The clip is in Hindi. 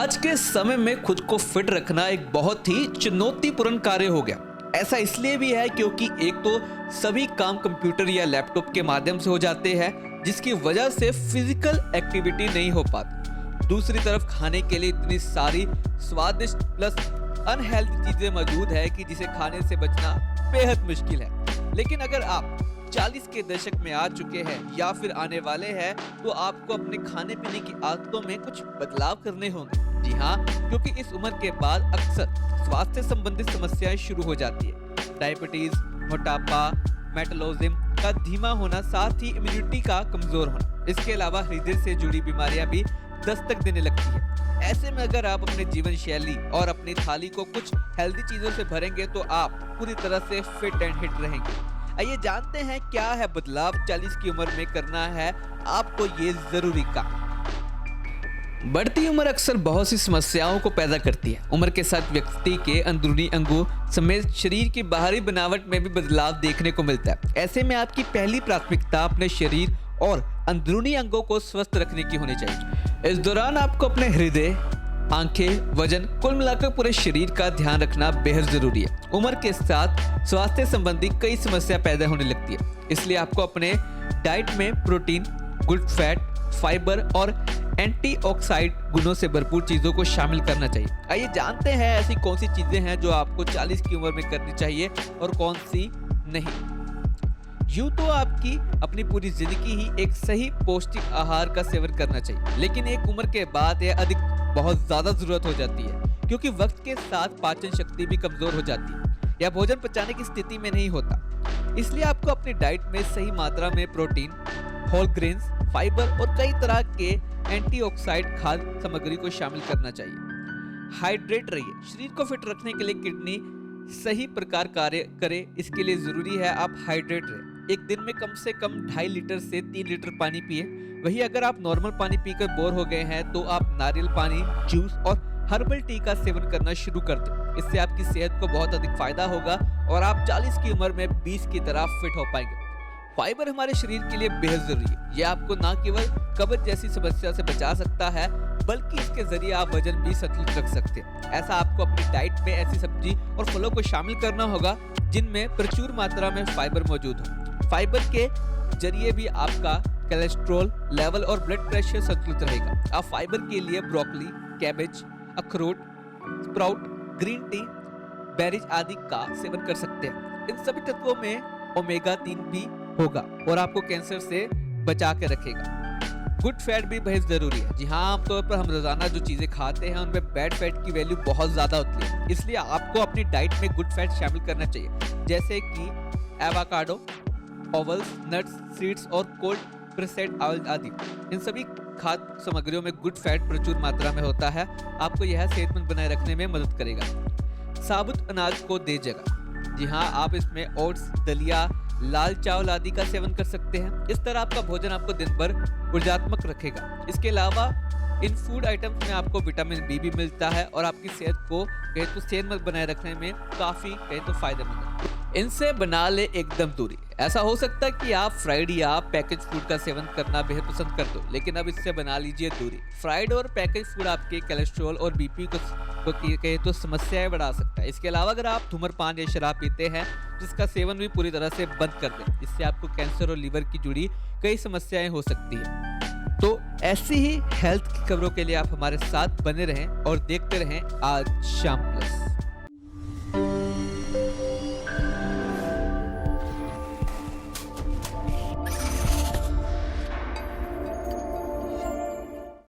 आज के समय में खुद को फिट रखना एक बहुत ही चुनौतीपूर्ण कार्य हो गया। ऐसा इसलिए भी है क्योंकि एक तो सभी काम कंप्यूटर या लैपटॉप के माध्यम से हो जाते हैं, जिसकी वजह से फिजिकल एक्टिविटी नहीं हो पाती। दूसरी तरफ खाने के लिए इतनी सारी स्वादिष्ट प्लस अनहेल्दी चीजें मौजूद है कि जिसे खाने से बचना बेहद मुश्किल है। लेकिन अगर आप 40 के दशक में आ चुके हैं या फिर आने वाले हैं, तो आपको अपने खाने पीने की आदतों में कुछ बदलाव करने होंगे। जी हाँ, क्योंकि इस उम्र के बाद अक्सर स्वास्थ्य संबंधित समस्याएं शुरू हो जाती है। डायबिटीज, मोटापा, मेटाबॉलिज्म का धीमा होना, साथ ही इम्यूनिटी का कमजोर होना, इसके अलावा हृदय से जुड़ी बीमारियां भी दस्तक देने लगती है। ऐसे में अगर आप अपने जीवन शैली और अपनी थाली को कुछ हेल्दी चीजों से भरेंगे तो आप पूरी तरह से फिट एंड हिट रहेंगे। आइए जानते हैं क्या है बदलाव 40 की उम्र में करना है आपको ये जरूरी काम। बढ़ती उम्र अक्सर बहुत सी समस्याओं को पैदा करती है। उम्र के साथ व्यक्ति के अंदरूनी अंगों समेत शरीर की बाहरी बनावट में भी बदलाव देखने को मिलता है। ऐसे में आपकी पहली प्राथमिकता अपने शरीर और अंदरूनी अंगों को स्वस्थ रखने की होनी चाहिए। इस दौरान आपको अपने हृदय, आंखें, वजन, कुल मिलाकर पूरे शरीर का ध्यान रखना बेहद जरूरी है। उम्र के साथ स्वास्थ्य संबंधी कई समस्या पैदा होने लगती है, इसलिए आपको अपने डाइट में प्रोटीन, गुड फैट, फाइबर और एंटीऑक्सीडेंट गुणों से भरपूर चीजों को शामिल करना चाहिए। आइए जानते हैं ऐसी कौन सी चीजें हैं जो आपको 40 की उम्र में करनी चाहिए और कौन सी नहीं। यूं तो आपकी अपनी पूरी जिंदगी ही एक सही पौष्टिक आहार का सेवन करना चाहिए, लेकिन एक उम्र के बाद यह अधिक बहुत ज्यादा जरूरत हो जाती है, क्योंकि वक्त के साथ पाचन शक्ति भी कमजोर हो जाती है या भोजन पचाने की स्थिति में नहीं होता। इसलिए आपको अपनी डाइट में सही मात्रा में प्रोटीन, होल ग्रेन्स, फाइबर और कई तरह के एंटीऑक्सीडेंट खाद्य सामग्री को शामिल करना चाहिए। हाइड्रेट रहिए। शरीर को फिट रखने के लिए किडनी सही प्रकार कार्य करे, इसके लिए जरूरी है आप हाइड्रेट रहे। एक दिन में कम से कम 2.5 लीटर से 3 लीटर पानी पिए। वही अगर आप नॉर्मल पानी पीकर बोर हो गए हैं तो आप नारियल पानी, जूस और हर्बल टी का सेवन करना शुरू कर दें। इससे आपकी सेहत को बहुत अधिक फायदा होगा और आप 40 की उम्र में 20 की तरह फिट हो पाएंगे। फाइबर हमारे शरीर के लिए बेहद जरूरी है। यह आपको न केवल कब्ज जैसी समस्या से बचा सकता है, बल्कि इसके जरिए आप वजन भी संतुलित रख सकते हैं। ऐसा आपको अपनी डाइट में ऐसी सब्जी और फलों को शामिल करना होगा जिनमें प्रचुर मात्रा में फाइबर मौजूद हो। फाइबर के जरिए भी आपका कोलेस्ट्रॉल लेवल और ब्लड प्रेशर संतुलित रहेगा। आप फाइबर के लिए ब्रोकली, कैबेज, अखरोट, स्प्राउट, ग्रीन टी, बेरीज आदि का सेवन कर सकते हैं। इन सभी तत्वों में ओमेगा 3 भी होगा और आपको कैंसर से बचा के रखेगा। गुड फैट भी बेहद जरूरी है। जी हाँ, आमतौर पर हम रोजाना जो चीजें खाते हैं उनमें बैड फैट की वैल्यू बहुत ज्यादा होती है, इसलिए आपको अपनी डाइट में गुड फैट शामिल करना चाहिए, जैसे कि एवोकाडो, ओवल्स, नट्स, सीड्स और कोल्ड प्रोसेस्ड ऑयल आदि। इन सभी खाद्य सामग्रियों में गुड फैट प्रचुर मात्रा में होता है। आपको यह सेहतमंद बनाए रखने में मदद करेगा। साबुत अनाज को दे जगह। जी हाँ, आप इसमें ओट्स, दलिया, लाल चावल आदि का सेवन कर सकते हैं। इस तरह आपका भोजन आपको दिन भर ऊर्जात्मक रखेगा। इसके अलावा इन फूड आइटम्स में आपको विटामिन बी भी मिलता है और आपकी सेहत को कहे तो सेहतमंद बनाए रखने में काफी कहे तो फायदेमंद है। इनसे बना ले एकदम दूरी। ऐसा हो सकता है कि आप फ्राइड या पैकेज फूड का सेवन करना बेहद पसंद करते हो, लेकिन अब इससे बना लीजिए दूरी। फ्राइड और पैकेज फूड आपके कोलेस्ट्रॉल और बीपी को कहे तो समस्याएं बढ़ा सकता है। इसके अलावा अगर आप धूम्रपान या शराब पीते हैं, जिसका सेवन भी पूरी तरह से बंद कर दें। इससे आपको कैंसर और लीवर की जुड़ी कई समस्याएं हो सकती है। तो ऐसी ही हेल्थ की खबरों के लिए आप हमारे साथ बने रहें और देखते रहें आज शाम प्लस।